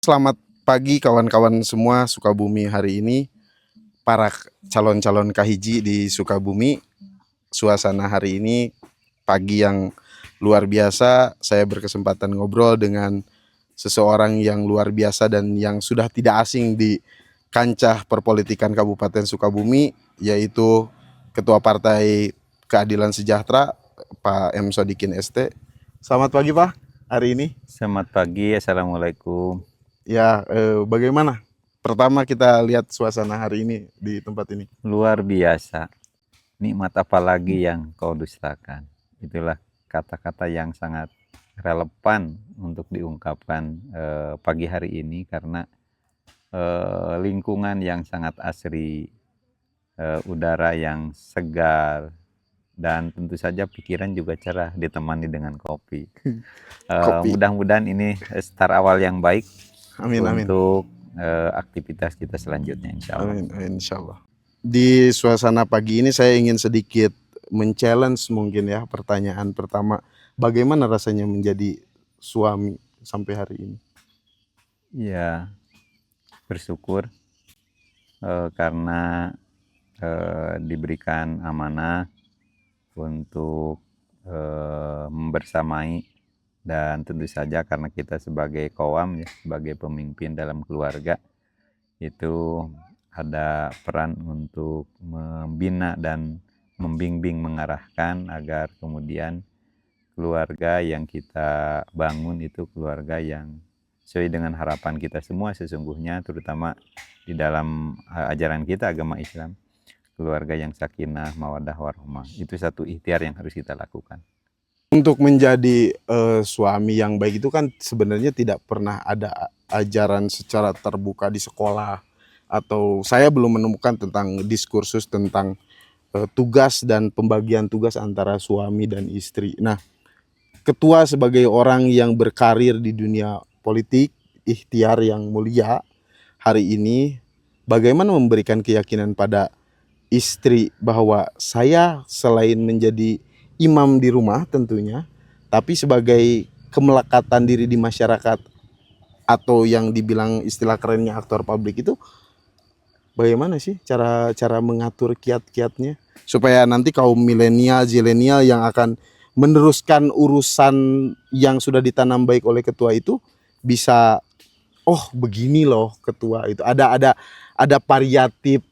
Selamat pagi kawan-kawan semua Sukabumi hari ini, para calon-calon kahiji di Sukabumi. Suasana hari ini pagi yang luar biasa. Saya berkesempatan ngobrol dengan seseorang yang luar biasa dan yang sudah tidak asing di kancah perpolitikan Kabupaten Sukabumi, yaitu Ketua Partai Keadilan Sejahtera, Pak M. Sodikin ST. Selamat pagi Pak, hari ini. Selamat pagi, Assalamualaikum. Ya, bagaimana? Pertama kita lihat suasana hari ini di tempat ini. Luar biasa. Nikmat apa lagi yang kau dustakan? Itulah kata-kata yang sangat relevan untuk diungkapkan pagi hari ini karena lingkungan yang sangat asri, udara yang segar, dan tentu saja pikiran juga cerah ditemani dengan kopi. Kopi. Mudah-mudahan ini start awal yang baik Amin, amin. untuk aktivitas kita selanjutnya, insya Allah. Amin, amin, insya Allah. Di suasana pagi ini saya ingin sedikit men-challenge mungkin ya, pertanyaan pertama. Bagaimana rasanya menjadi suami sampai hari ini? Ya, bersyukur karena diberikan amanah untuk membersamai, dan tentu saja karena kita sebagai kawam ya, sebagai pemimpin dalam keluarga itu ada peran untuk membina dan membimbing, mengarahkan agar kemudian keluarga yang kita bangun itu keluarga yang sesuai dengan harapan kita semua sesungguhnya, terutama di dalam ajaran kita agama Islam, keluarga yang sakinah, mawaddah, warahmah. Itu satu ikhtiar yang harus kita lakukan. Untuk menjadi suami yang baik itu kan sebenarnya tidak pernah ada ajaran secara terbuka di sekolah, atau saya belum menemukan tentang diskursus tentang tugas dan pembagian tugas antara suami dan istri. Nah, ketua sebagai orang yang berkarir di dunia politik, ikhtiar yang mulia hari ini, bagaimana memberikan keyakinan pada istri bahwa saya selain menjadi imam di rumah tentunya, tapi sebagai kemelekatan diri di masyarakat atau yang dibilang istilah kerennya aktor publik itu, bagaimana sih cara mengatur kiat-kiatnya supaya nanti kaum milenial, zilenial yang akan meneruskan urusan yang sudah ditanam baik oleh ketua itu bisa, oh begini loh ketua itu. Ada variatif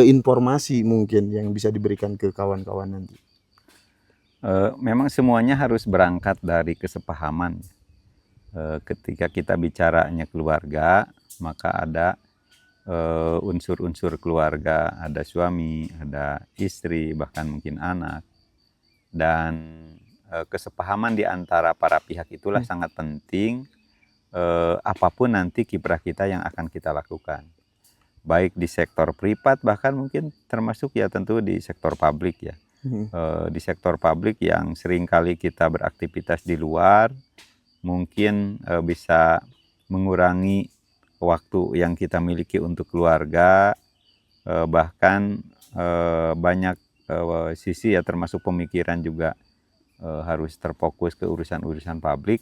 informasi mungkin yang bisa diberikan ke kawan-kawan nanti. Memang semuanya harus berangkat dari kesepahaman. Ketika kita bicaranya keluarga, maka ada unsur-unsur keluarga, ada suami, ada istri, bahkan mungkin anak, dan kesepahaman di antara para pihak itulah sangat penting. Apapun nanti kiprah kita yang akan kita lakukan, baik di sektor privat, bahkan mungkin termasuk ya tentu di sektor publik ya. Di sektor publik yang seringkali kita beraktivitas di luar, mungkin bisa mengurangi waktu yang kita miliki untuk keluarga, bahkan banyak sisi ya, termasuk pemikiran juga harus terfokus ke urusan-urusan publik,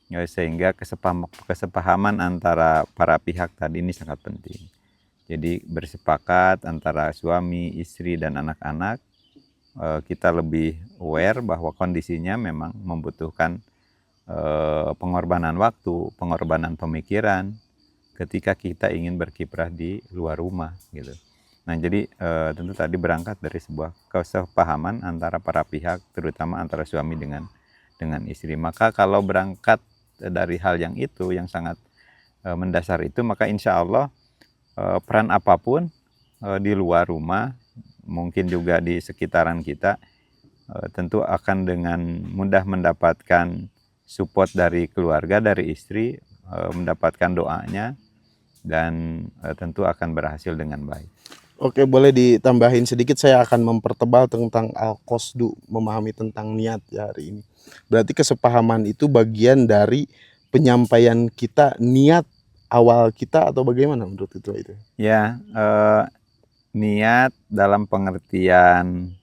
ya, sehingga kesepahaman antara para pihak tadi ini sangat penting. Jadi bersepakat antara suami, istri, dan anak-anak, kita lebih aware bahwa kondisinya memang membutuhkan pengorbanan waktu, pengorbanan pemikiran ketika kita ingin berkiprah di luar rumah gitu. Nah, jadi tentu tadi berangkat dari sebuah kesepahaman antara para pihak, terutama antara suami dengan istri. Maka kalau berangkat dari hal yang itu, yang sangat mendasar itu, maka insya Allah peran apapun di luar rumah, mungkin juga di sekitaran kita, tentu akan dengan mudah mendapatkan support dari keluarga, dari istri, mendapatkan doanya, dan tentu akan berhasil dengan baik. Oke, boleh ditambahin sedikit, saya akan mempertebal tentang Al-Qasdu, memahami tentang niat ya hari ini. Berarti kesepahaman itu bagian dari penyampaian kita, niat awal kita, atau bagaimana menurut ketua itu? Ya, niat dalam pengertian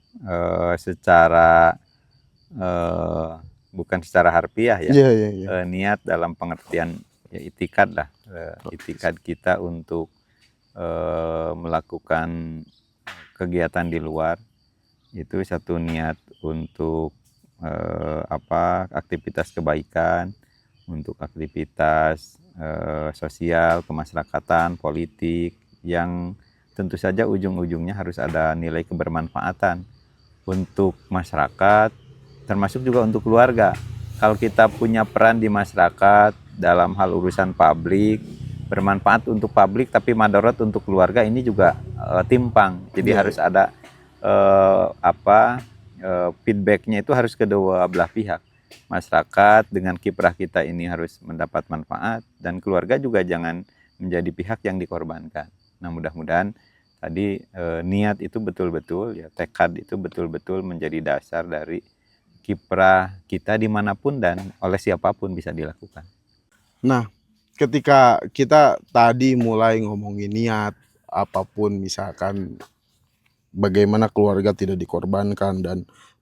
secara bukan secara harfiah ya. Iya, iya, iya. Niat dalam pengertian ya itikad lah, itikad kita untuk melakukan kegiatan di luar itu satu niat untuk aktivitas kebaikan, untuk aktivitas sosial, kemasyarakatan, politik yang tentu saja ujung-ujungnya harus ada nilai kebermanfaatan untuk masyarakat, termasuk juga untuk keluarga. Kalau kita punya peran di masyarakat dalam hal urusan publik, bermanfaat untuk publik tapi madarat untuk keluarga, ini juga timpang. Jadi harus ada feedbacknya itu harus kedua belah pihak. Masyarakat dengan kiprah kita ini harus mendapat manfaat, dan keluarga juga jangan menjadi pihak yang dikorbankan. Nah, mudah-mudahan tadi niat itu betul-betul, ya tekad itu betul-betul menjadi dasar dari kiprah kita dimanapun dan oleh siapapun bisa dilakukan. Nah, ketika kita tadi mulai ngomongin niat, apapun misalkan bagaimana keluarga tidak dikorbankan dan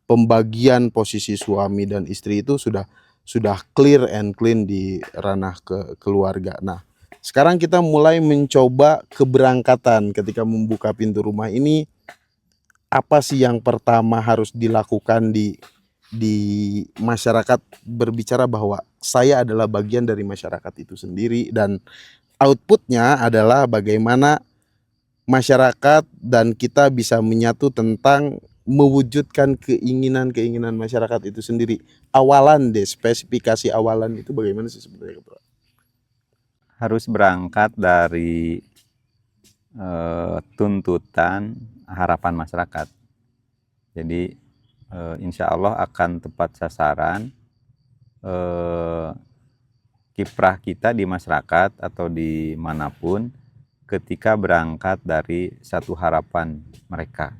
pembagian posisi suami dan istri itu sudah clear and clean di ranah keluarga. Nah, sekarang kita mulai mencoba keberangkatan. Ketika membuka pintu rumah ini, apa sih yang pertama harus dilakukan di masyarakat, berbicara bahwa saya adalah bagian dari masyarakat itu sendiri, dan outputnya adalah bagaimana masyarakat dan kita bisa menyatu tentang mewujudkan keinginan-keinginan masyarakat itu sendiri. Awalan deh, spesifikasi awalan itu bagaimana sih sebenarnya, Ketua? Harus berangkat dari tuntutan harapan masyarakat. Jadi insya Allah akan tepat sasaran kiprah kita di masyarakat atau dimanapun ketika berangkat dari satu harapan mereka.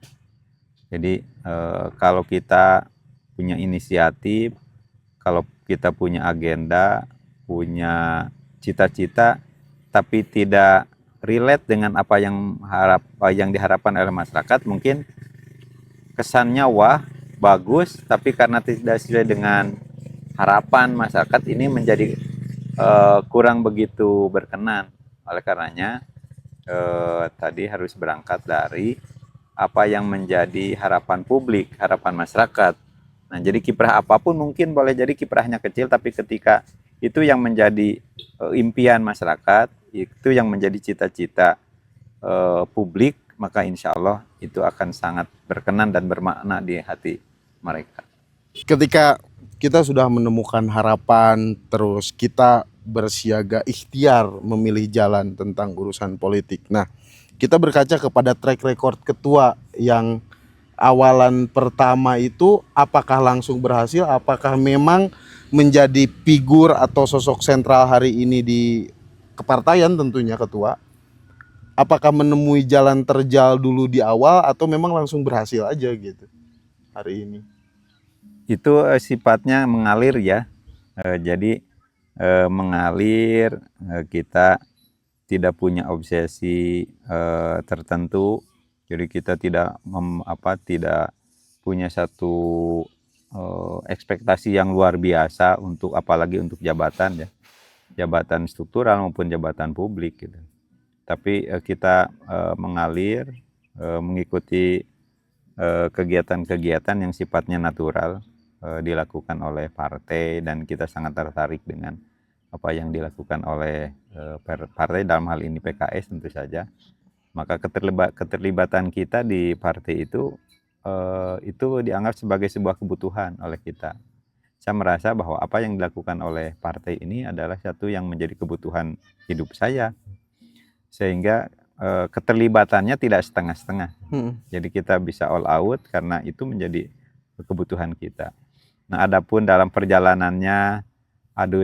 Jadi kalau kita punya inisiatif, kalau kita punya agenda, punya cita-cita, tapi tidak relate dengan apa yang diharapkan oleh masyarakat, mungkin kesannya wah bagus, tapi karena tidak sesuai dengan harapan masyarakat, ini menjadi kurang begitu berkenan. Oleh karenanya tadi harus berangkat dari apa yang menjadi harapan publik, harapan masyarakat. Nah, jadi kiprah apapun mungkin boleh jadi kiprahnya kecil, tapi ketika itu yang menjadi impian masyarakat, itu yang menjadi cita-cita publik, maka insya Allah itu akan sangat berkenan dan bermakna di hati mereka. Ketika kita sudah menemukan harapan, terus kita bersiaga ikhtiar memilih jalan tentang urusan politik. Nah, kita berkaca kepada track record ketua yang awalan pertama itu, apakah langsung berhasil, apakah memang menjadi figur atau sosok sentral hari ini di kepartaian tentunya ketua, apakah menemui jalan terjal dulu di awal atau memang langsung berhasil aja gitu hari ini? Itu sifatnya mengalir ya, jadi mengalir, kita tidak punya obsesi tertentu, jadi kita tidak punya satu ekspektasi yang luar biasa untuk, apalagi untuk jabatan ya, jabatan struktural maupun jabatan publik gitu. Tapi kita mengalir, mengikuti kegiatan-kegiatan yang sifatnya natural dilakukan oleh partai, dan kita sangat tertarik dengan apa yang dilakukan oleh partai, dalam hal ini PKS tentu saja. Maka keterlibatan kita di partai itu dianggap sebagai sebuah kebutuhan oleh kita. Saya merasa bahwa apa yang dilakukan oleh partai ini adalah satu yang menjadi kebutuhan hidup saya, sehingga keterlibatannya tidak setengah-setengah. Jadi kita bisa all out karena itu menjadi kebutuhan kita. Nah, adapun dalam perjalanannya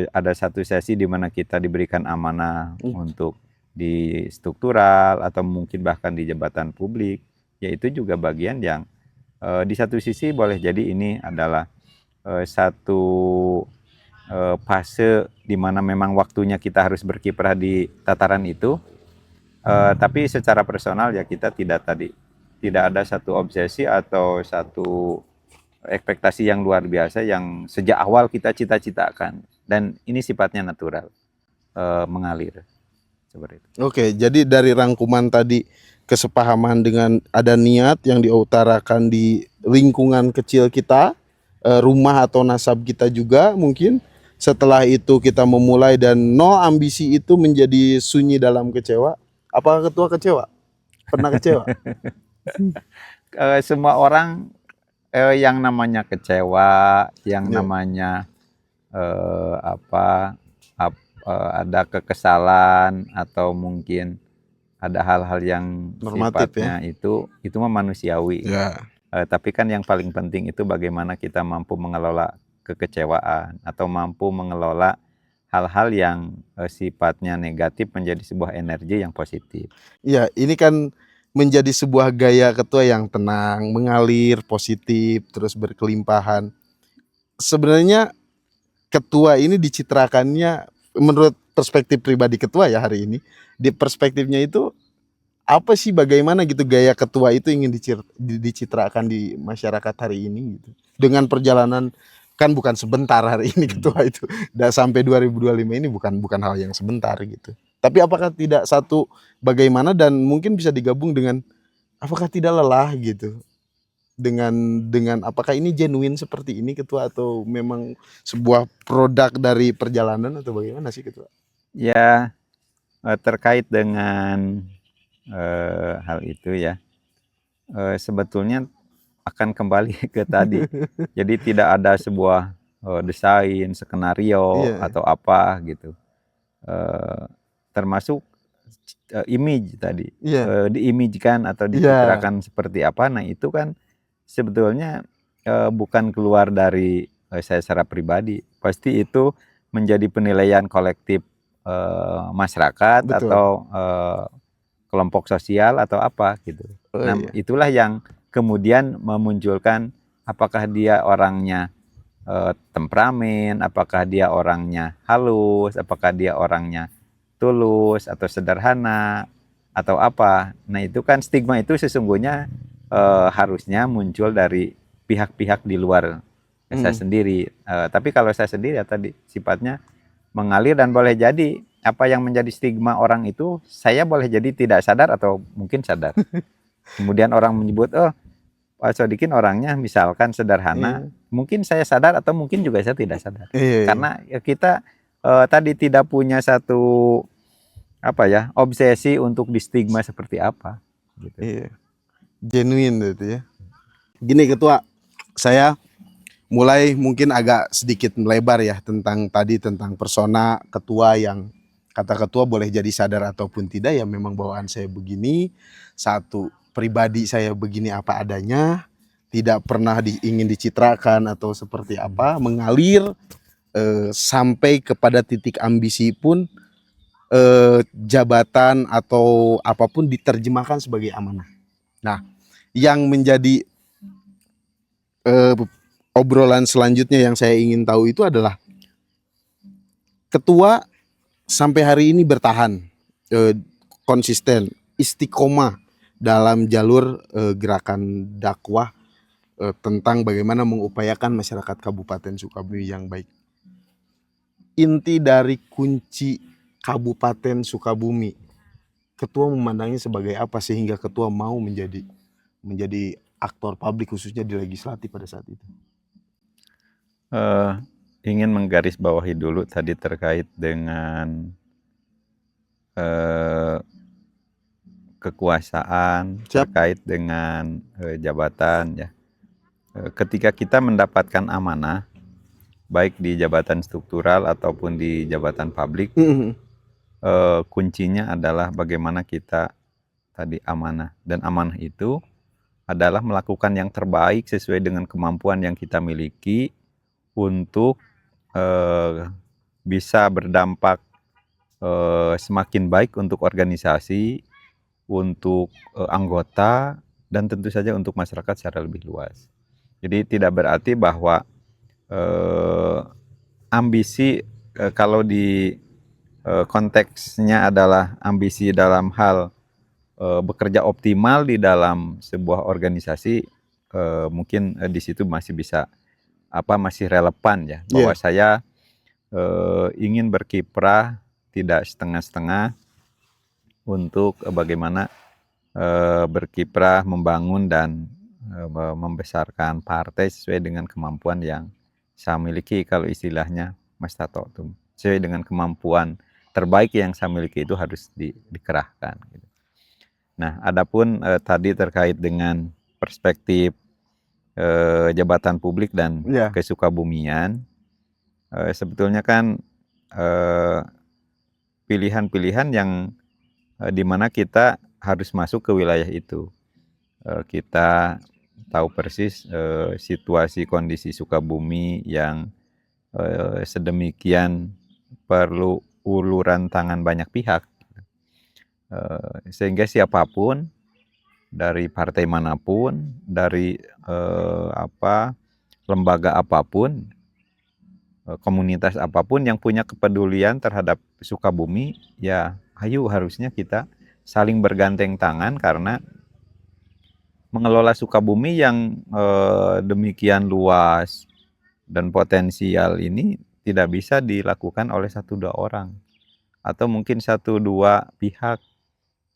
ada satu sesi di mana kita diberikan amanah untuk di struktural atau mungkin bahkan di jabatan publik, yaitu juga bagian yang di satu sisi boleh jadi ini adalah satu fase di mana memang waktunya kita harus berkiprah di tataran itu, tapi secara personal ya kita tidak ada satu obsesi atau satu ekspektasi yang luar biasa yang sejak awal kita cita-citakan, dan ini sifatnya natural. mengalir seperti itu. Oke, jadi dari rangkuman tadi kesepahaman dengan ada niat yang diutarakan di lingkungan kecil kita, rumah atau nasab kita juga mungkin. Setelah itu kita memulai dan ambisi itu menjadi sunyi dalam kecewa. Apakah ketua kecewa? Pernah kecewa? Semua orang yang namanya kecewa, yang Ya, namanya ada kekesalan atau mungkin ada hal-hal yang normatif ya. sifatnya itu mah manusiawi. Ya, Tapi kan yang paling penting itu bagaimana kita mampu mengelola kekecewaan atau mampu mengelola hal-hal yang sifatnya negatif menjadi sebuah energi yang positif. iya, ini kan menjadi sebuah gaya ketua yang tenang, mengalir, positif, terus berkelimpahan. Sebenarnya ketua ini dicitrakannya menurut perspektif pribadi ketua ya hari ini, di perspektifnya itu apa sih, bagaimana gitu gaya ketua itu ingin dicitrakan di masyarakat hari ini gitu. Dengan perjalanan kan bukan sebentar hari ini ketua itu. Udah sampai 2025 ini bukan bukan hal yang sebentar gitu. Tapi apakah tidak satu bagaimana dan mungkin bisa digabung dengan apakah tidak lelah gitu dengan apakah ini genuine seperti ini ketua atau memang sebuah produk dari perjalanan atau bagaimana sih ketua? Ya, terkait dengan hal itu ya, sebetulnya akan kembali ke tadi. Jadi tidak ada sebuah desain, skenario Iya, atau apa gitu. Eh, Termasuk image tadi, iya, diimijkan atau iya. dicitrakan seperti apa. Nah itu kan sebetulnya bukan keluar dari saya secara pribadi. Pasti itu menjadi penilaian kolektif masyarakat Betul. atau kelompok sosial atau apa gitu. Oh Nah, iya. itulah yang kemudian memunculkan apakah dia orangnya temperamen, apakah dia orangnya halus, apakah dia orangnya tulus atau sederhana atau apa. Nah, itu kan stigma itu sesungguhnya harusnya muncul dari pihak-pihak di luar saya Mm. sendiri. Tapi kalau saya sendiri ya tadi sifatnya mengalir dan boleh jadi apa yang menjadi stigma orang itu saya boleh jadi tidak sadar atau mungkin sadar. Kemudian orang menyebut, oh Pak Sodikin orangnya misalkan sederhana, Iya. mungkin saya sadar atau mungkin juga saya tidak sadar. Iya, iya. Karena ya kita tadi tidak punya satu apa ya obsesi untuk di stigma seperti apa. Gitu. Iya. Genuine gitu ya. Gini ketua, saya mulai mungkin agak sedikit melebar ya tentang tadi tentang persona ketua yang kata ketua boleh jadi sadar ataupun tidak ya memang bawaan saya begini, satu pribadi saya begini apa adanya, tidak pernah ingin dicitrakan atau seperti apa, mengalir sampai kepada titik ambisi pun jabatan atau apapun diterjemahkan sebagai amanah. Nah, yang menjadi eh, obrolan selanjutnya yang saya ingin tahu itu adalah ketua sampai hari ini bertahan eh, konsisten istiqomah dalam jalur gerakan dakwah tentang bagaimana mengupayakan masyarakat Kabupaten Sukabumi yang baik. Inti dari kunci Kabupaten Sukabumi, ketua memandangnya sebagai apa sehingga ketua mau menjadi aktor publik khususnya di legislatif pada saat itu? Ingin menggarisbawahi dulu tadi terkait dengan kekuasaan, Siap. terkait dengan jabatan ya. Ketika kita mendapatkan amanah, baik di jabatan struktural ataupun di jabatan publik, kuncinya adalah bagaimana kita tadi amanah. Dan amanah itu adalah melakukan yang terbaik sesuai dengan kemampuan yang kita miliki untuk bisa berdampak semakin baik untuk organisasi, untuk anggota, dan tentu saja untuk masyarakat secara lebih luas. Jadi tidak berarti bahwa ambisi kalau di konteksnya adalah ambisi dalam hal bekerja optimal di dalam sebuah organisasi, mungkin di situ masih bisa masih relevan ya, bahwa Iya. saya ingin berkiprah tidak setengah-setengah untuk bagaimana berkiprah, membangun dan membesarkan partai sesuai dengan kemampuan yang saya miliki. Kalau istilahnya Mas Tato tuh, sesuai dengan kemampuan terbaik yang saya miliki itu harus dikerahkan gitu. Nah, adapun tadi terkait dengan perspektif jabatan publik dan Ya. kesukabumian, sebetulnya kan pilihan-pilihan yang di mana kita harus masuk ke wilayah itu. Kita tahu persis situasi kondisi Sukabumi yang sedemikian perlu uluran tangan banyak pihak, sehingga siapapun dari partai manapun, dari lembaga apapun, komunitas apapun yang punya kepedulian terhadap Sukabumi, ya ayo harusnya kita saling bergandeng tangan, karena mengelola Sukabumi yang demikian luas dan potensial ini tidak bisa dilakukan oleh 1-2 orang atau mungkin 1-2 pihak,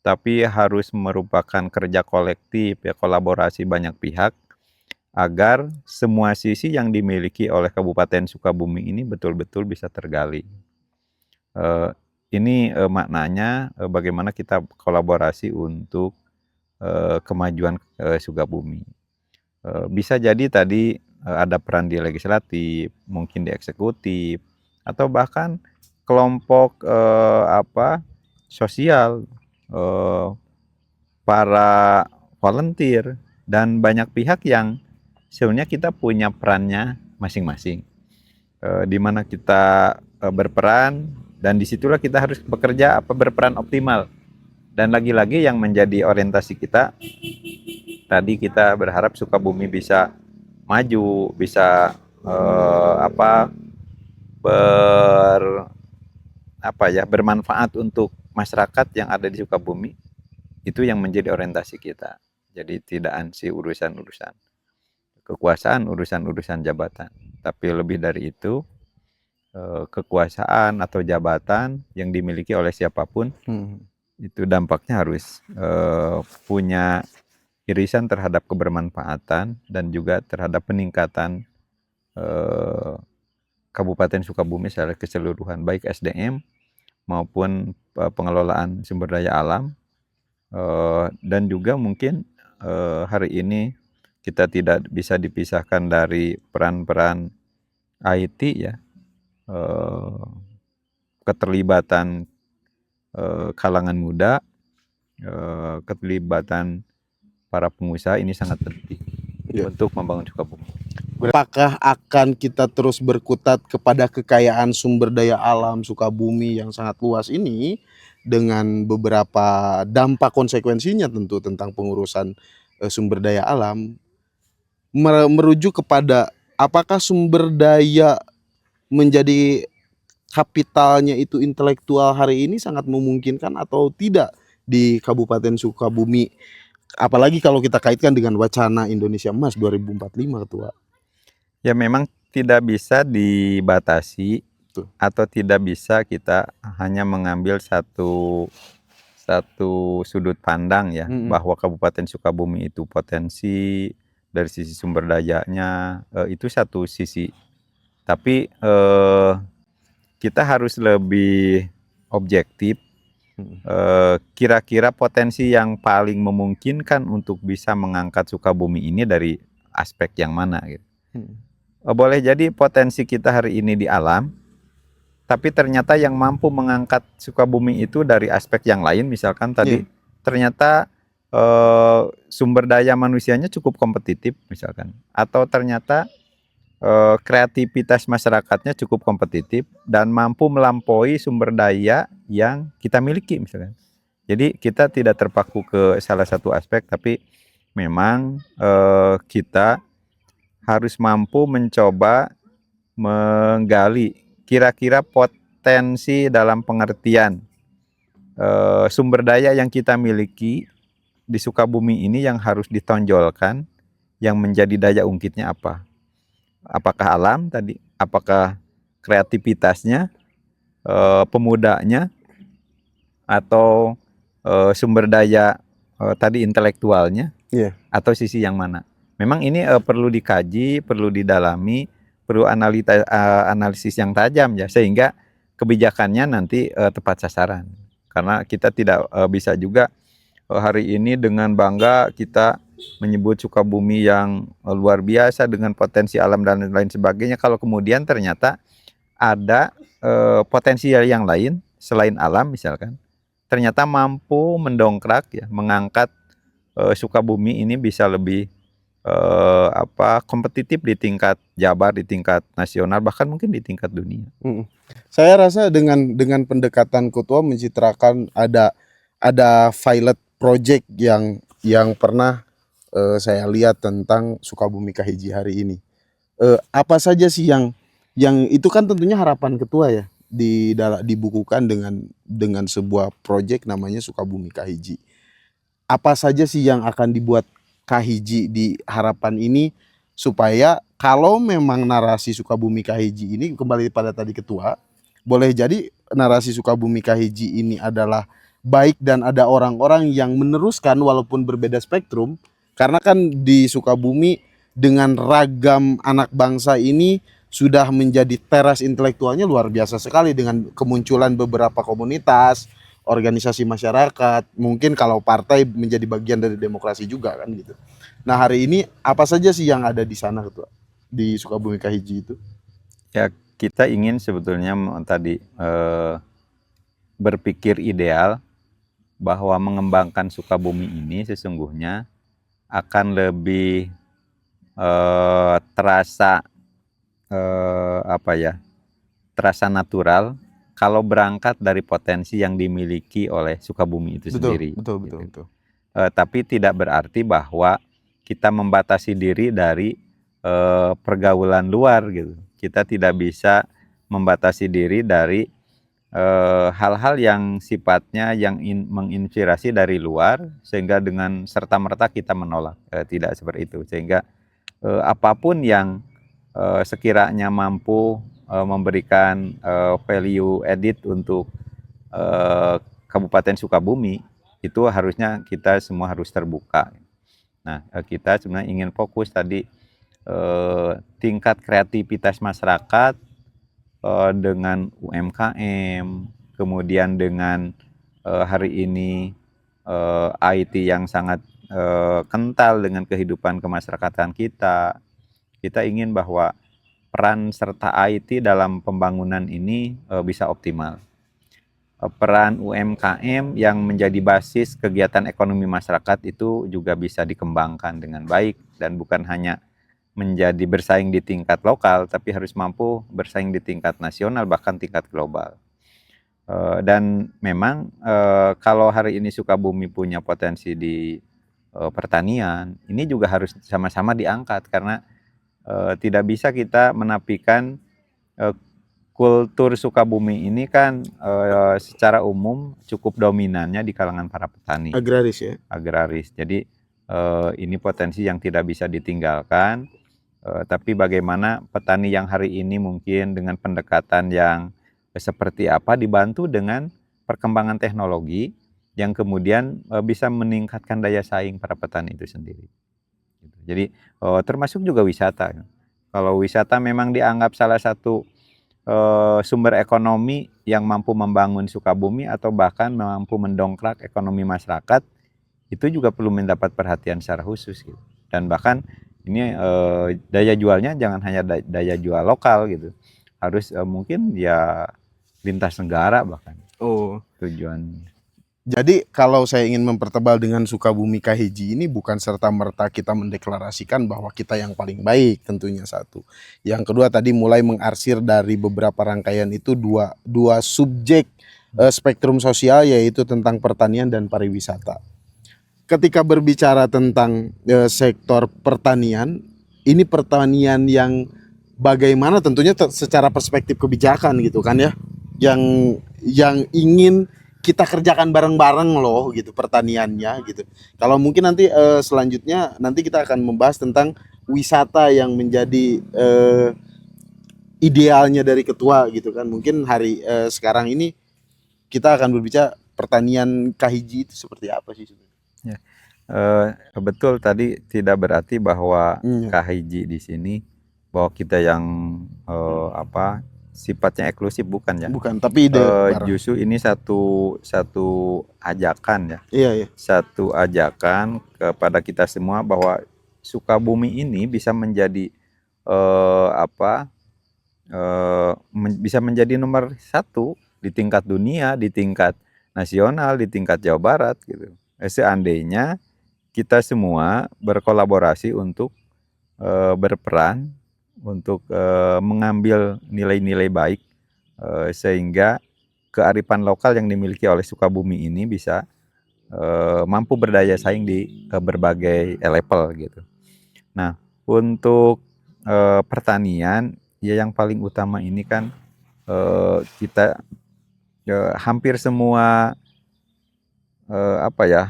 tapi harus merupakan kerja kolektif, ya, kolaborasi banyak pihak agar semua sisi yang dimiliki oleh Kabupaten Sukabumi ini betul-betul bisa tergali. Ini maknanya bagaimana kita kolaborasi untuk kemajuan Sukabumi. Bisa jadi tadi ada peran di legislatif, mungkin di eksekutif, atau bahkan kelompok sosial, para volunteer, dan banyak pihak yang sebenarnya kita punya perannya masing-masing, di mana kita berperan, dan disitulah kita harus bekerja berperan optimal. Dan lagi-lagi yang menjadi orientasi kita, tadi kita berharap Sukabumi bisa maju, bisa bermanfaat untuk masyarakat yang ada di Sukabumi. Itu yang menjadi orientasi kita. Jadi tidak ansih urusan-urusan kekuasaan, urusan-urusan jabatan, tapi lebih dari itu, kekuasaan atau jabatan yang dimiliki oleh siapapun, itu dampaknya harus punya irisan terhadap kebermanfaatan dan juga terhadap peningkatan Kabupaten Sukabumi secara keseluruhan, baik SDM maupun pengelolaan sumber daya alam, dan juga mungkin hari ini kita tidak bisa dipisahkan dari peran-peran IT, ya, keterlibatan kalangan muda, keterlibatan para pengusaha ini sangat penting untuk membangun Sukabumi. Apakah akan kita terus berkutat kepada kekayaan sumber daya alam Sukabumi yang sangat luas ini dengan beberapa dampak konsekuensinya tentu tentang pengurusan sumber daya alam, merujuk kepada apakah sumber daya menjadi kapitalnya itu intelektual hari ini sangat memungkinkan atau tidak di Kabupaten Sukabumi, apalagi kalau kita kaitkan dengan wacana Indonesia Emas 2045, Ketua. Ya, memang tidak bisa dibatasi atau tidak bisa kita hanya mengambil satu sudut pandang, ya, bahwa Kabupaten Sukabumi itu potensi dari sisi sumber dayanya, itu satu sisi. Tapi kita harus lebih objektif, kira-kira potensi yang paling memungkinkan untuk bisa mengangkat Sukabumi ini dari aspek yang mana, gitu. Boleh jadi potensi kita hari ini di alam, tapi ternyata yang mampu mengangkat Sukabumi itu dari aspek yang lain, misalkan tadi ternyata sumber daya manusianya cukup kompetitif misalkan, atau ternyata kreativitas masyarakatnya cukup kompetitif dan mampu melampaui sumber daya yang kita miliki misalkan. Jadi kita tidak terpaku ke salah satu aspek, tapi memang kita harus mampu mencoba menggali kira-kira potensi dalam pengertian sumber daya yang kita miliki di Sukabumi ini yang harus ditonjolkan, yang menjadi daya ungkitnya apa? Apakah alam tadi? Apakah kreativitasnya? pemudanya atau sumber daya tadi intelektualnya, Iya. atau sisi yang mana? Memang ini perlu dikaji, perlu didalami, perlu analisis yang tajam ya, sehingga kebijakannya nanti tepat sasaran. Karena kita tidak bisa juga hari ini dengan bangga kita menyebut Sukabumi yang luar biasa dengan potensi alam dan lain sebagainya, kalau kemudian ternyata ada potensial yang lain selain alam misalkan, ternyata mampu mendongkrak ya, mengangkat Sukabumi ini bisa lebih kompetitif di tingkat Jabar, di tingkat nasional, bahkan mungkin di tingkat dunia. Saya rasa dengan pendekatan Ketua mencitrakan ada pilot project yang pernah saya lihat tentang Sukabumi Kahiji hari ini. Apa saja sih yang itu kan tentunya harapan Ketua ya, dibukukan dengan sebuah project namanya Sukabumi Kahiji. Apa saja sih yang akan dibuat Kahiji di harapan ini, supaya kalau memang narasi Sukabumi Kahiji ini, kembali pada tadi Ketua, boleh jadi narasi Sukabumi Kahiji ini adalah baik dan ada orang-orang yang meneruskan walaupun berbeda spektrum, karena kan di Sukabumi dengan ragam anak bangsa ini sudah menjadi teras intelektualnya luar biasa sekali dengan kemunculan beberapa komunitas, organisasi masyarakat, mungkin kalau partai menjadi bagian dari demokrasi juga kan gitu. Nah hari ini apa saja sih yang ada di sana Ketua, di Sukabumi Kahiji itu? Ya, kita ingin sebetulnya tadi berpikir ideal bahwa mengembangkan Sukabumi ini sesungguhnya akan lebih terasa terasa natural kalau berangkat dari potensi yang dimiliki oleh Sukabumi itu sendiri. Betul. Tapi tidak berarti bahwa kita membatasi diri dari pergaulan luar gitu. Kita tidak bisa membatasi diri dari hal-hal yang sifatnya yang menginspirasi dari luar, sehingga dengan serta-merta kita menolak. Tidak seperti itu. Sehingga apapun yang sekiranya mampu memberikan value added untuk Kabupaten Sukabumi, itu harusnya kita semua harus terbuka. Nah, kita sebenarnya ingin fokus tadi tingkat kreativitas masyarakat dengan UMKM, kemudian dengan hari ini IT yang sangat kental dengan kehidupan kemasyarakatan kita. Kita ingin bahwa peran serta IT dalam pembangunan ini bisa optimal. Peran UMKM yang menjadi basis kegiatan ekonomi masyarakat itu juga bisa dikembangkan dengan baik, dan bukan hanya menjadi bersaing di tingkat lokal, tapi harus mampu bersaing di tingkat nasional, bahkan tingkat global. Dan memang kalau hari ini Sukabumi punya potensi di pertanian, ini juga harus sama-sama diangkat, karena tidak bisa kita menafikan kultur Sukabumi ini kan secara umum cukup dominannya di kalangan para petani. Agraris ya. Agraris. Jadi ini potensi yang tidak bisa ditinggalkan. Tapi bagaimana petani yang hari ini mungkin dengan pendekatan yang seperti apa dibantu dengan perkembangan teknologi yang kemudian bisa meningkatkan daya saing para petani itu sendiri. Jadi termasuk juga wisata. Kalau wisata memang dianggap salah satu sumber ekonomi yang mampu membangun Sukabumi atau bahkan mampu mendongkrak ekonomi masyarakat, itu juga perlu mendapat perhatian secara khusus gitu. Dan bahkan ini daya jualnya jangan hanya daya jual lokal gitu, harus mungkin ya lintas negara bahkan. Tujuannya. Jadi kalau saya ingin mempertebal dengan Sukabumi Kahiji ini, bukan serta-merta kita mendeklarasikan bahwa kita yang paling baik, tentunya satu. Yang kedua tadi mulai mengarsir dari beberapa rangkaian itu dua subjek spektrum sosial, yaitu tentang pertanian dan pariwisata. Ketika berbicara tentang sektor pertanian, ini pertanian yang bagaimana tentunya secara perspektif kebijakan gitu kan ya, yang ingin kita kerjakan bareng-bareng loh gitu pertaniannya gitu. Kalau mungkin nanti selanjutnya nanti kita akan membahas tentang wisata yang menjadi idealnya dari ketua gitu kan. Mungkin hari sekarang ini kita akan berbicara pertanian kahiji itu seperti apa sih sebenarnya? Ya. Betul tadi, tidak berarti bahwa Iya. kahiji di sini bahwa kita yang apa sifatnya eksklusif, bukan ya. Bukan, tapi ide bareng. Justru ini satu ajakan ya, Iya, iya. satu ajakan kepada kita semua bahwa Sukabumi ini bisa menjadi apa bisa menjadi nomor satu di tingkat dunia, di tingkat nasional, di tingkat Jawa Barat gitu. Seandainya kita semua berkolaborasi untuk berperan untuk mengambil nilai-nilai baik, sehingga kearifan lokal yang dimiliki oleh Sukabumi ini bisa mampu berdaya saing di berbagai level gitu. Nah, untuk pertanian ya yang paling utama ini kan kita hampir semua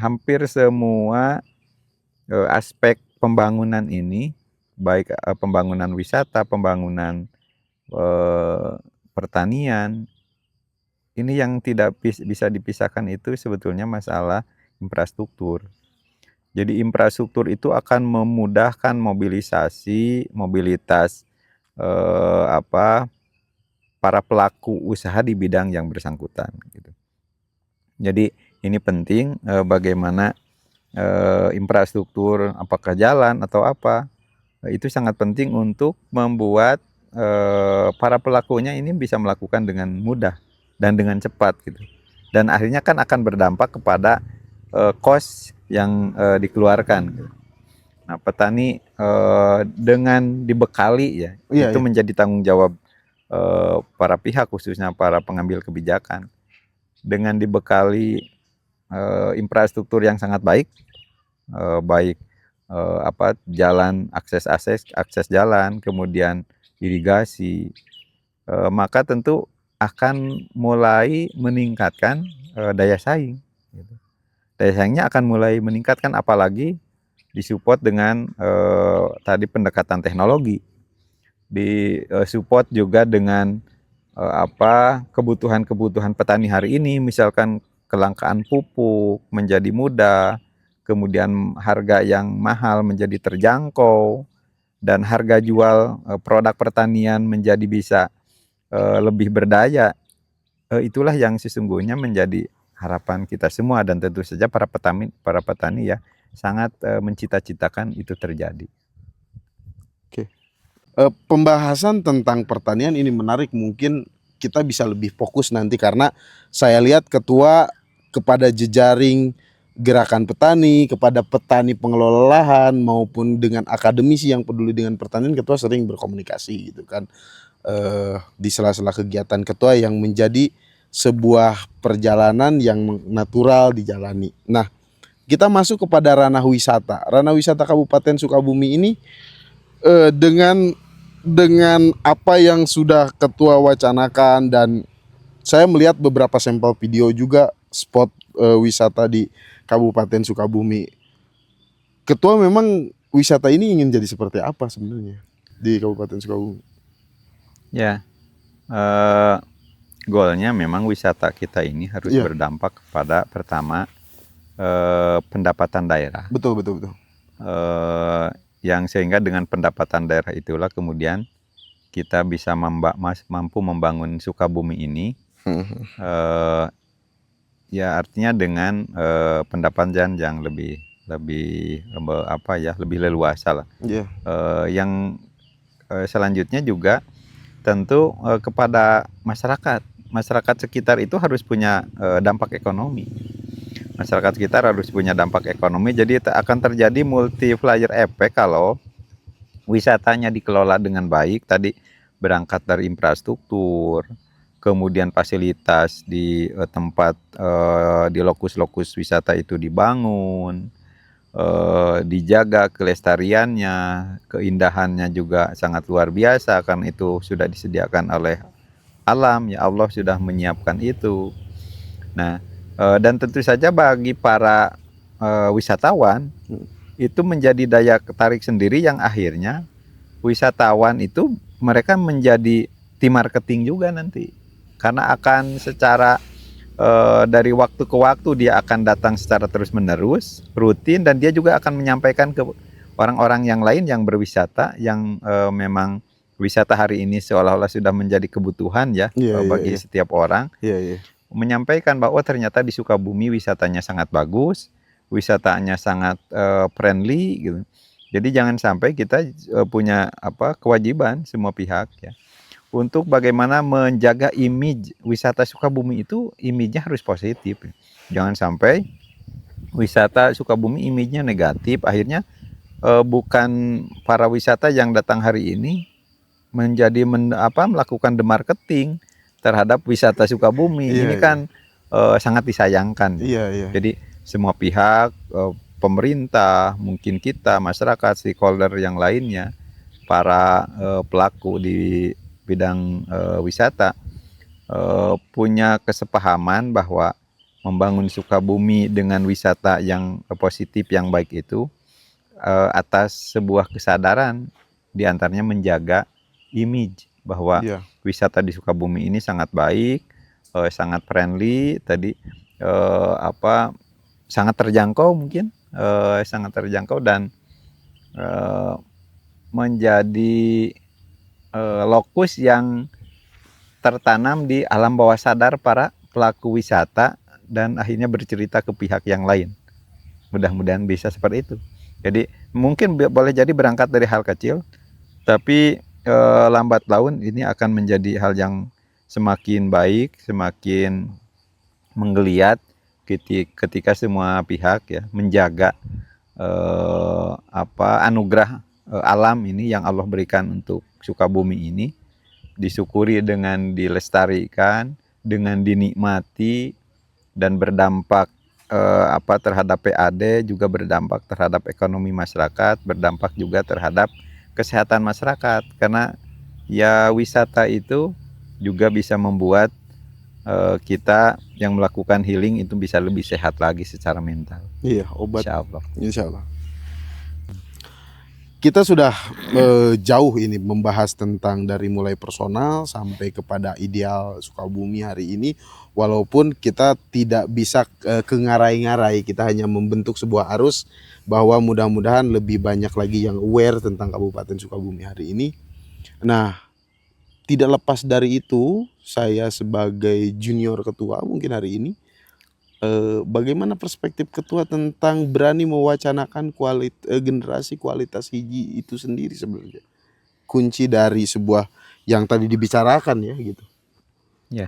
hampir semua aspek pembangunan ini, baik pembangunan wisata, pembangunan pertanian, ini yang tidak bisa dipisahkan itu sebetulnya masalah infrastruktur. Jadi infrastruktur itu akan memudahkan mobilitas para pelaku usaha di bidang yang bersangkutan gitu. Jadi ini penting bagaimana infrastruktur, apakah jalan atau apa, itu sangat penting untuk membuat para pelakunya ini bisa melakukan dengan mudah dan dengan cepat gitu. Dan akhirnya kan akan berdampak kepada cost yang dikeluarkan gitu. Nah, petani dengan dibekali ya, Iya, itu iya. menjadi tanggung jawab para pihak, khususnya para pengambil kebijakan. Dengan dibekali infrastruktur yang sangat baik, baik jalan, akses jalan, kemudian irigasi, maka tentu akan mulai meningkatkan daya saing. Gitu. Daya saingnya akan mulai meningkatkan, apalagi disupport dengan tadi pendekatan teknologi, disupport juga dengan kebutuhan petani hari ini, misalkan kelangkaan pupuk menjadi mudah, kemudian harga yang mahal menjadi terjangkau, dan harga jual produk pertanian menjadi bisa lebih berdaya. Itulah yang sesungguhnya menjadi harapan kita semua, dan tentu saja para petani ya sangat mencita-citakan itu terjadi. Oke. Pembahasan tentang pertanian ini menarik, mungkin kita bisa lebih fokus nanti karena saya lihat ketua kepada jejaring gerakan petani, kepada petani pengelola lahan maupun dengan akademisi yang peduli dengan pertanian, ketua sering berkomunikasi gitu kan. Di sela-sela kegiatan ketua yang menjadi sebuah perjalanan yang natural dijalani. Nah, kita masuk kepada ranah wisata. Ranah wisata Kabupaten Sukabumi ini dengan apa yang sudah ketua wacanakan, dan saya melihat beberapa sampel video juga spot wisata di Kabupaten Sukabumi. Ketua memang wisata ini ingin jadi seperti apa sebenarnya di Kabupaten Sukabumi? Ya, goalnya memang wisata kita ini harus Iya. berdampak kepada pertama pendapatan daerah. Betul, betul, betul. Yang sehingga dengan pendapatan daerah itulah kemudian kita bisa mampu membangun Sukabumi ini. Ya artinya dengan pendapatan yang lebih leluasa lah. Iya. Yang selanjutnya juga tentu kepada masyarakat sekitar itu harus punya dampak ekonomi. Masyarakat sekitar harus punya dampak ekonomi, jadi akan terjadi multiplier effect kalau wisatanya dikelola dengan baik. Tadi berangkat dari infrastruktur, kemudian fasilitas di tempat di lokus-lokus wisata itu dibangun, dijaga kelestariannya, keindahannya juga sangat luar biasa karena itu sudah disediakan oleh alam, ya Allah sudah menyiapkan itu. Nah, dan tentu saja bagi para wisatawan itu menjadi daya tarik sendiri yang akhirnya wisatawan itu mereka menjadi tim marketing juga nanti, karena akan secara dari waktu ke waktu dia akan datang secara terus-menerus, rutin, dan dia juga akan menyampaikan ke orang-orang yang lain yang berwisata, yang memang wisata hari ini seolah-olah sudah menjadi kebutuhan ya, Iya, iya, bagi iya. setiap orang, Iya, iya. menyampaikan bahwa ternyata di Sukabumi wisatanya sangat bagus, wisatanya sangat friendly gitu. Jadi jangan sampai kita punya kewajiban semua pihak ya untuk bagaimana menjaga image wisata Sukabumi itu, image-nya harus positif. Jangan sampai wisata Sukabumi image-nya negatif, akhirnya bukan para wisata yang datang hari ini menjadi melakukan marketing terhadap wisata Sukabumi. Iya, Ini iya. kan sangat disayangkan. Iya, iya. Jadi semua pihak, pemerintah, mungkin kita, masyarakat, stakeholder yang lainnya, para pelaku di bidang wisata punya kesepahaman bahwa membangun Sukabumi dengan wisata yang positif, yang baik itu atas sebuah kesadaran, diantaranya menjaga image bahwa Iya. wisata di Sukabumi ini sangat baik, sangat friendly, tadi sangat terjangkau mungkin, sangat terjangkau, dan menjadi lokus yang tertanam di alam bawah sadar para pelaku wisata dan akhirnya bercerita ke pihak yang lain. Mudah-mudahan bisa seperti itu. Jadi mungkin boleh jadi berangkat dari hal kecil, tapi lambat laun ini akan menjadi hal yang semakin baik, semakin menggeliat ketika semua pihak ya menjaga anugerah alam ini yang Allah berikan untuk Sukabumi ini, disyukuri dengan dilestarikan, dengan dinikmati, dan berdampak terhadap PAD, juga berdampak terhadap ekonomi masyarakat, berdampak juga terhadap kesehatan masyarakat, karena ya wisata itu juga bisa membuat kita yang melakukan healing itu bisa lebih sehat lagi secara mental. Iya, obat. Insya Allah. Insya Allah. Kita sudah jauh ini membahas tentang dari mulai personal sampai kepada ideal Sukabumi hari ini. Walaupun kita tidak bisa ke ngarai-ngarai, kita hanya membentuk sebuah arus bahwa mudah-mudahan lebih banyak lagi yang aware tentang Kabupaten Sukabumi hari ini. Nah, tidak lepas dari itu, saya sebagai junior ketua mungkin hari ini, bagaimana perspektif ketua tentang berani mewacanakan generasi kualitas hiji itu sendiri sebenarnya? Kunci dari sebuah yang tadi dibicarakan ya gitu. Ya,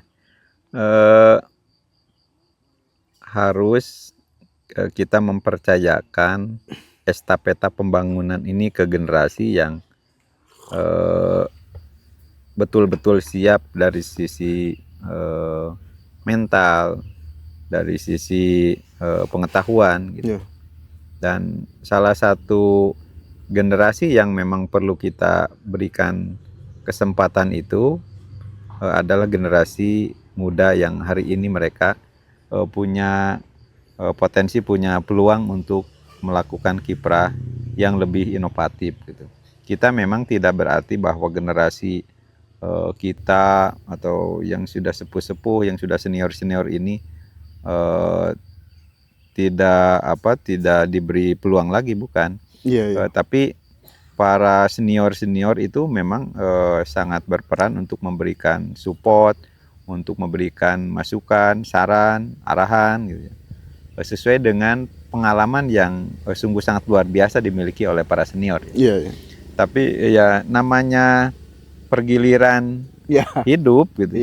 harus kita mempercayakan estafeta pembangunan ini ke generasi yang betul-betul siap dari sisi mental, dari sisi pengetahuan gitu. Yeah. Dan salah satu generasi yang memang perlu kita berikan kesempatan itu adalah generasi muda yang hari ini mereka punya potensi, punya peluang untuk melakukan kiprah yang lebih inovatif gitu. Kita memang tidak berarti bahwa generasi kita atau yang sudah sepuh-sepuh, yang sudah senior-senior ini tidak diberi peluang lagi, bukan. Tapi para senior-senior itu memang sangat berperan untuk memberikan support, untuk memberikan masukan, saran, arahan gitu ya, sesuai dengan pengalaman yang sungguh sangat luar biasa dimiliki oleh para senior ya. Tapi ya namanya pergiliran hidup gitu,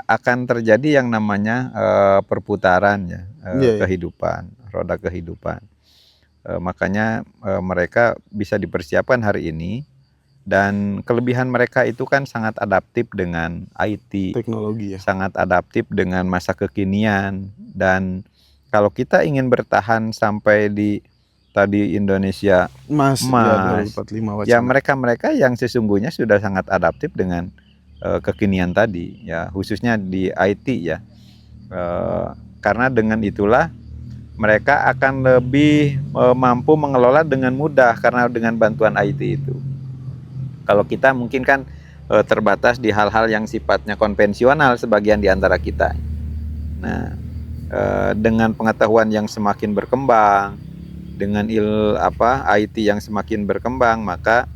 akan terjadi yang namanya perputaran ya, kehidupan, roda kehidupan. Makanya mereka bisa dipersiapkan hari ini, dan kelebihan mereka itu kan sangat adaptif dengan IT, teknologi ya, sangat adaptif dengan masa kekinian. Dan kalau kita ingin bertahan sampai di tadi Indonesia emas ya, mereka yang sesungguhnya sudah sangat adaptif dengan kekinian tadi ya, khususnya di IT ya, karena dengan itulah mereka akan lebih mampu mengelola dengan mudah karena dengan bantuan IT itu. Kalau kita mungkin kan terbatas di hal-hal yang sifatnya konvensional sebagian di antara kita. Nah, dengan pengetahuan yang semakin berkembang, dengan IT yang semakin berkembang, maka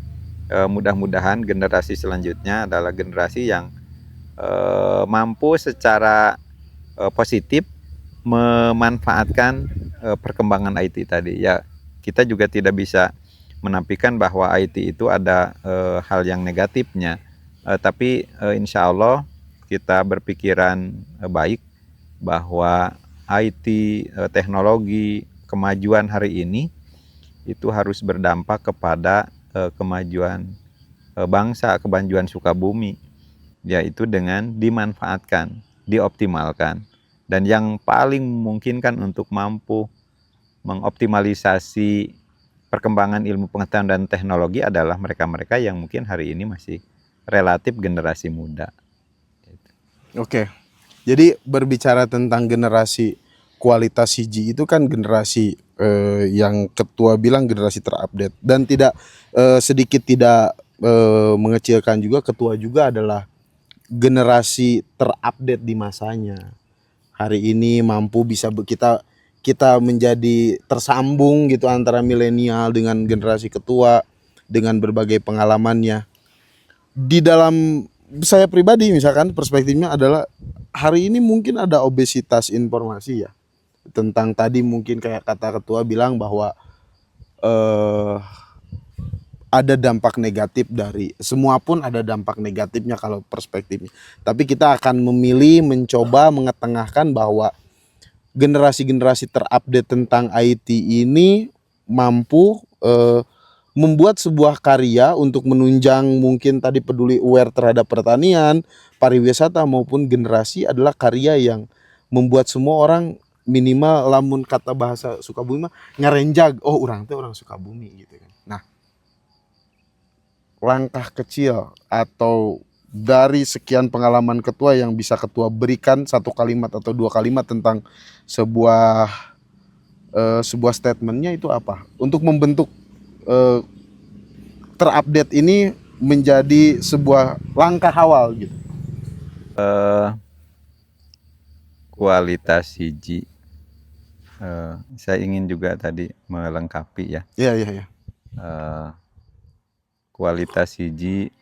mudah-mudahan generasi selanjutnya adalah generasi yang mampu secara positif memanfaatkan perkembangan IT tadi. Ya, kita juga tidak bisa menafikan bahwa IT itu ada hal yang negatifnya, tapi insya Allah kita berpikiran baik bahwa IT, teknologi, kemajuan hari ini itu harus berdampak kepada kemajuan bangsa, kemajuan Sukabumi, yaitu dengan dimanfaatkan, dioptimalkan. Dan yang paling memungkinkan untuk mampu mengoptimalisasi perkembangan ilmu pengetahuan dan teknologi adalah mereka-mereka yang mungkin hari ini masih relatif generasi muda. Oke. Jadi berbicara tentang generasi kualitas hiji itu kan generasi yang ketua bilang generasi terupdate, dan tidak sedikit tidak mengecilkan juga, ketua juga adalah generasi terupdate di masanya. Hari ini mampu bisa kita menjadi tersambung gitu antara milenial dengan generasi ketua dengan berbagai pengalamannya. Di dalam saya pribadi misalkan perspektifnya adalah hari ini mungkin ada obesitas informasi ya, tentang tadi mungkin kayak kata ketua bilang bahwa eh, ada dampak negatif dari semua, pun ada dampak negatifnya kalau perspektifnya. Tapi kita akan memilih mencoba mengetengahkan bahwa generasi-generasi terupdate tentang IT ini mampu membuat sebuah karya untuk menunjang, mungkin tadi peduli aware terhadap pertanian, pariwisata, maupun generasi adalah karya yang membuat semua orang minimal lamun kata bahasa Sukabumi mah ngarenjag, oh orang teh orang Sukabumi gitu kan. Nah, langkah kecil atau dari sekian pengalaman ketua yang bisa ketua berikan satu kalimat atau dua kalimat tentang sebuah statementnya itu apa untuk membentuk terupdate ini menjadi sebuah langkah awal gitu. Kualitas hiji, saya ingin juga tadi melengkapi ya. Iya. Kualitas hiji,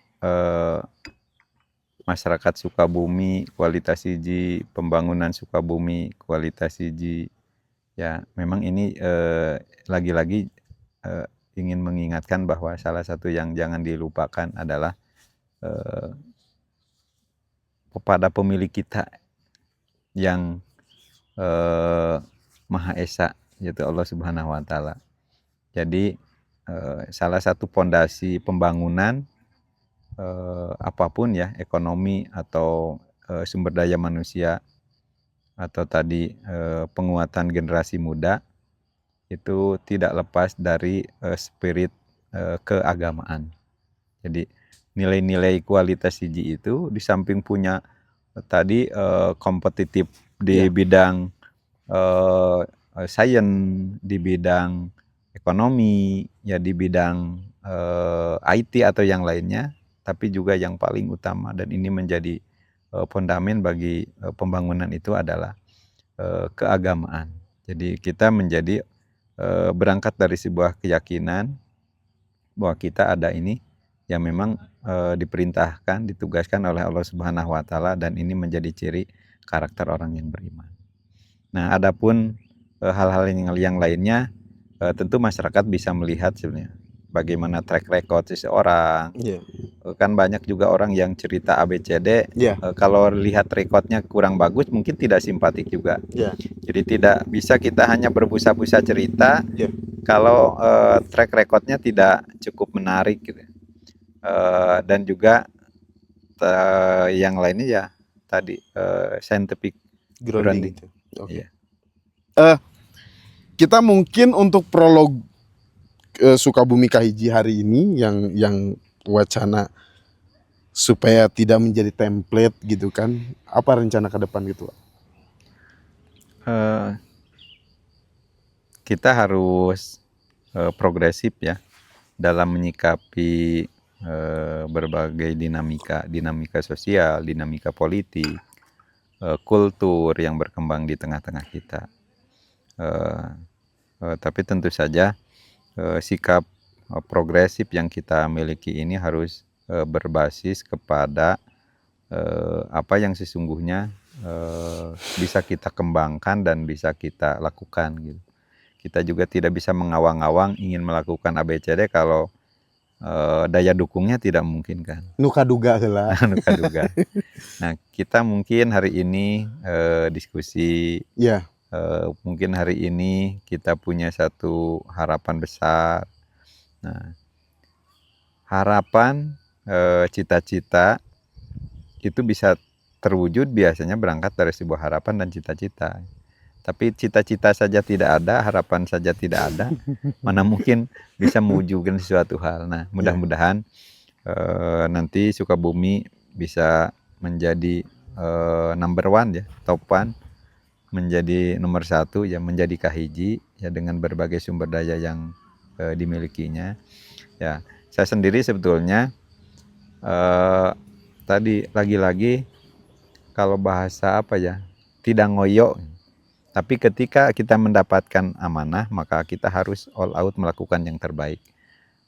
masyarakat Sukabumi, kualitas hiji pembangunan Sukabumi, kualitas hiji ya. Memang ini lagi-lagi ingin mengingatkan bahwa salah satu yang jangan dilupakan adalah kepada pemilik kita yang Maha Esa, yaitu Allah Subhanahu wa Ta'ala. Jadi salah satu pondasi pembangunan apapun ya, ekonomi atau sumber daya manusia atau tadi penguatan generasi muda, itu tidak lepas dari spirit keagamaan. Jadi nilai-nilai kualitas hiji itu di samping punya tadi kompetitif di bidang sains, di bidang ekonomi, ya di bidang IT atau yang lainnya, tapi juga yang paling utama dan ini menjadi fondamen bagi pembangunan itu adalah keagamaan. Jadi kita menjadi berangkat dari sebuah keyakinan bahwa kita ada ini yang memang diperintahkan, ditugaskan oleh Allah Subhanahu wa Ta'ala, dan ini menjadi ciri karakter orang yang beriman. Nah, adapun hal-hal yang lainnya tentu masyarakat bisa melihat sebenarnya bagaimana track record seseorang. Kan banyak juga orang yang cerita ABCD, kalau lihat recordnya kurang bagus mungkin tidak simpatik juga. Jadi tidak bisa kita hanya berbusa-busa cerita kalau track recordnya tidak cukup menarik gitu. Dan juga yang lainnya ya tadi scientific grounding. Okay. Kita mungkin untuk prolog Sukabumi Kahiji hari ini yang wacana supaya tidak menjadi template gitu kan, apa rencana ke depan gitu Pak? Kita harus progresif ya dalam menyikapi berbagai dinamika sosial, dinamika politik, kultur yang berkembang di tengah-tengah kita. Tapi tentu saja sikap progresif yang kita miliki ini harus berbasis kepada apa yang sesungguhnya bisa kita kembangkan dan bisa kita lakukan gitu. Kita juga tidak bisa mengawang-awang ingin melakukan ABCD kalau daya dukungnya tidak memungkinkan. Nuka duga heula. Nuka-duga. Nah, kita mungkin hari ini diskusi, Ya, mungkin hari ini kita punya satu harapan besar. Nah, harapan, cita-cita itu bisa terwujud biasanya berangkat dari sebuah harapan dan cita-cita. Tapi cita-cita saja tidak ada, harapan saja tidak ada, mana mungkin bisa mewujudkan sesuatu hal. Nah, mudah-mudahan nanti Sukabumi bisa menjadi number one ya, top one, menjadi nomor satu ya, menjadi kahiji ya dengan berbagai sumber daya yang dimilikinya. Ya, saya sendiri sebetulnya tadi lagi-lagi kalau bahasa apa ya, tidak ngoyo. Tapi ketika kita mendapatkan amanah, maka kita harus all out melakukan yang terbaik.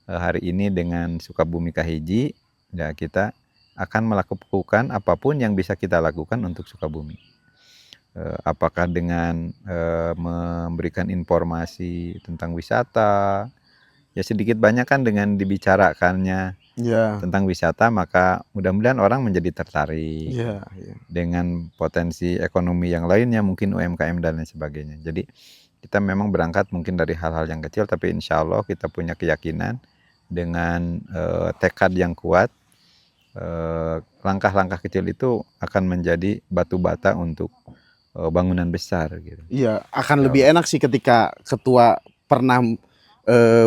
Hari ini dengan Sukabumi Kahiji, ya kita akan melakukan apapun yang bisa kita lakukan untuk Sukabumi. Apakah dengan memberikan informasi tentang wisata, ya sedikit banyak kan dengan dibicarakannya ya, tentang wisata, maka mudah-mudahan orang menjadi tertarik. ya, ya. Dengan potensi ekonomi yang lainnya, mungkin UMKM dan lain sebagainya. Jadi kita memang berangkat mungkin dari hal-hal yang kecil, tapi insya Allah kita punya keyakinan dengan tekad yang kuat, langkah-langkah kecil itu akan menjadi batu bata untuk bangunan besar gitu. Iya, akan lebih enak sih ketika ketua pernah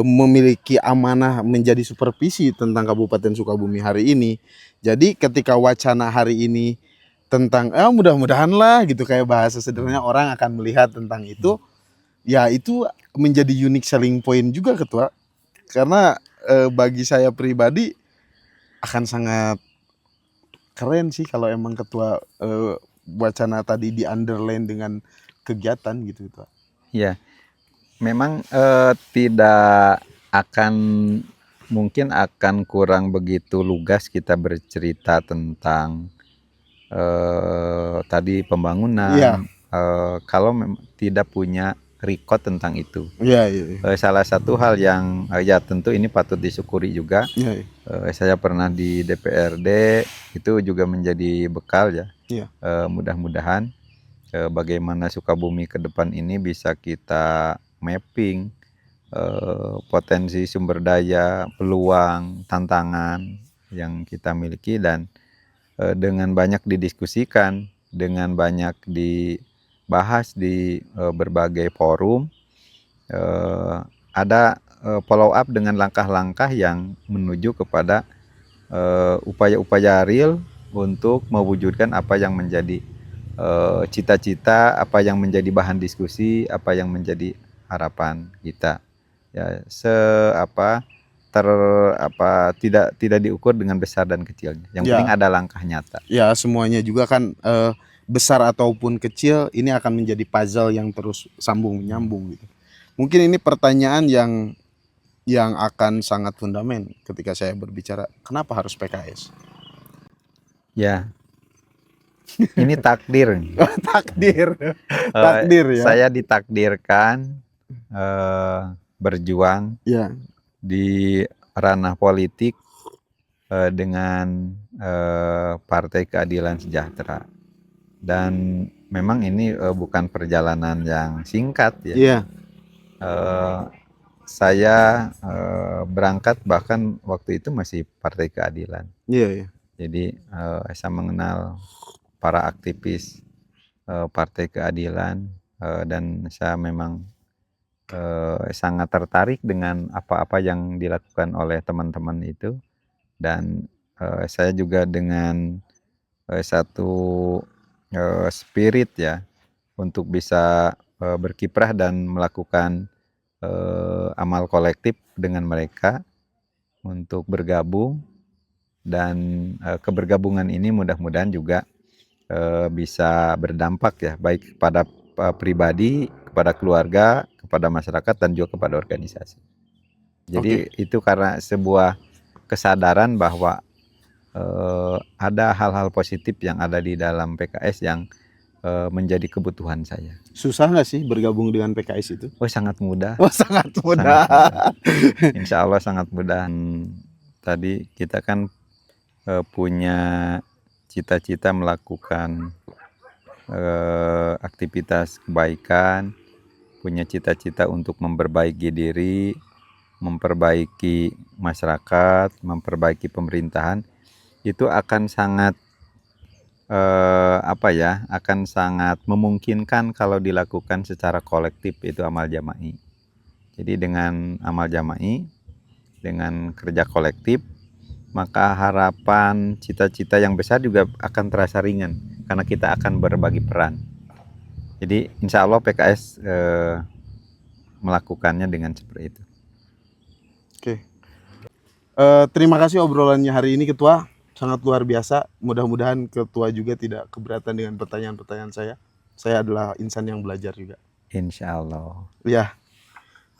memiliki amanah menjadi supervisi tentang Kabupaten Sukabumi hari ini. Jadi ketika wacana hari ini tentang mudah-mudahan lah gitu, kayak bahasa sederhananya orang akan melihat tentang itu, ya itu menjadi unique selling point juga ketua. Karena bagi saya pribadi akan sangat keren sih kalau emang ketua wacana tadi di underline dengan kegiatan gitu ketua. Ya, memang tidak akan, mungkin akan kurang begitu lugas kita bercerita tentang tadi pembangunan. Iya. Kalau tidak punya record tentang itu. Iya, iya. Salah satu hal yang ya tentu ini patut disyukuri juga. Iya, iya. Saya pernah di DPRD, itu juga menjadi bekal ya. Iya. Mudah-mudahan bagaimana Sukabumi ke depan ini bisa kita mapping potensi sumber daya, peluang, tantangan yang kita miliki, dan dengan banyak didiskusikan, dengan banyak dibahas di berbagai forum, ada follow up dengan langkah-langkah yang menuju kepada upaya-upaya real untuk mewujudkan apa yang menjadi cita-cita, apa yang menjadi bahan diskusi, apa yang menjadi harapan kita. Ya, tidak diukur dengan besar dan kecilnya. Yang penting ada langkah nyata. Ya, semuanya juga kan besar ataupun kecil ini akan menjadi puzzle yang terus sambung menyambung gitu. Mungkin ini pertanyaan yang akan sangat fundamental ketika saya berbicara, kenapa harus PKS? Ya, ini takdir. Takdir. Takdir ya. Saya ditakdirkan berjuang ya di ranah politik dengan Partai Keadilan Sejahtera, dan memang ini bukan perjalanan yang singkat ya. Iya. Saya berangkat bahkan waktu itu masih Partai Keadilan. Iya, iya. Jadi saya mengenal para aktivis Partai Keadilan, dan saya memang sangat tertarik dengan apa-apa yang dilakukan oleh teman-teman itu, dan saya juga dengan satu spirit ya untuk bisa berkiprah dan melakukan amal kolektif dengan mereka untuk bergabung dan kebergabungan ini mudah-mudahan juga bisa berdampak ya, baik kepada pribadi, kepada keluarga, kepada masyarakat, dan juga kepada organisasi. Jadi itu karena sebuah kesadaran bahwa ada hal-hal positif yang ada di dalam PKS yang menjadi kebutuhan saya. Susah nggak sih bergabung dengan PKS itu? Oh, sangat mudah. Oh, sangat Sangat mudah. mudah. Insya Allah sangat mudah. Tadi kita kan punya cita-cita melakukan aktivitas kebaikan, punya cita-cita untuk memperbaiki diri, memperbaiki masyarakat, memperbaiki pemerintahan, itu akan sangat akan sangat memungkinkan kalau dilakukan secara kolektif, itu amal jama'i. Jadi dengan amal jama'i, dengan kerja kolektif, maka harapan cita-cita yang besar juga akan terasa ringan karena kita akan berbagi peran. Jadi insya Allah PKS melakukannya dengan seperti itu. Oke. Terima kasih obrolannya hari ini Ketua, sangat luar biasa. Mudah-mudahan Ketua juga tidak keberatan dengan pertanyaan-pertanyaan saya. Saya adalah insan yang belajar juga. Insya Allah. Ya,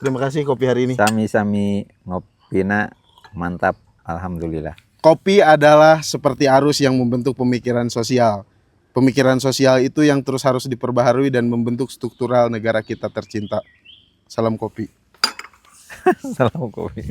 terima kasih kopi hari ini. Sami-sami ngopina mantap, alhamdulillah. Kopi adalah seperti arus yang membentuk pemikiran sosial. Pemikiran sosial itu yang terus harus diperbaharui dan membentuk struktural negara kita tercinta. Salam kopi. Salam kopi.